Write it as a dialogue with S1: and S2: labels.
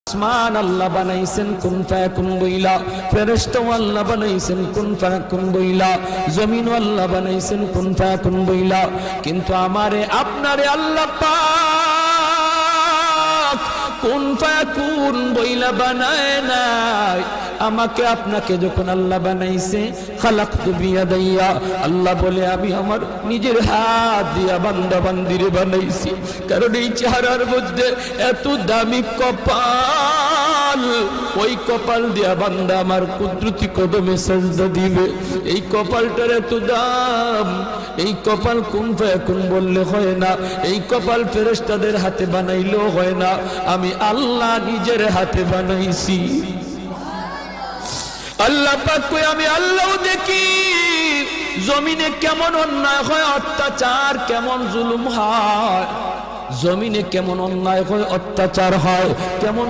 S1: আসমান আল্লাহ বানাইছেন কুন ফায়াকুন বইলা, ফেরেশতা আল্লাহ বানাইছেন কুন ফায়াকুন বইলা, জমিন আল্লাহ বানাইছেন কুন ফায়াকুন বইলা। কিন্তু আমারে আপনারে আল্লাহ পাক কুন ফায়াকুন বইলা বানায় নাই। আমাকে আপনাকে যখন আল্লাহ বানাইছে, খালাকতু বিয়াদাইয়া, আল্লাহ বলে আমি আমার নিজের হাত দিয়া বান্দা বান্দিরে বানাইছি। কারণ এই চেহারার মধ্যে এত দামি কপাল, ওই কপাল দিয়া বান্দা আমার কুদরতি কদমে সাজদা দিবে। এই কপালটার এত দাম। এই কপাল কুন ফায়াকুন বললে হয় না, এই কপাল ফেরেশতাদের হাতে বানাইলেও হয় না, আমি আল্লাহ নিজের হাতে বানাইছি। আল্লাহ পাক কই আমি আল্লাহ দেখি জমিনে কেমন অন্যায় হয়, অত্যাচার কেমন জুলুম হয়, জমিনে কেমন অন্যায় হয়, অত্যাচার হয়, কেমন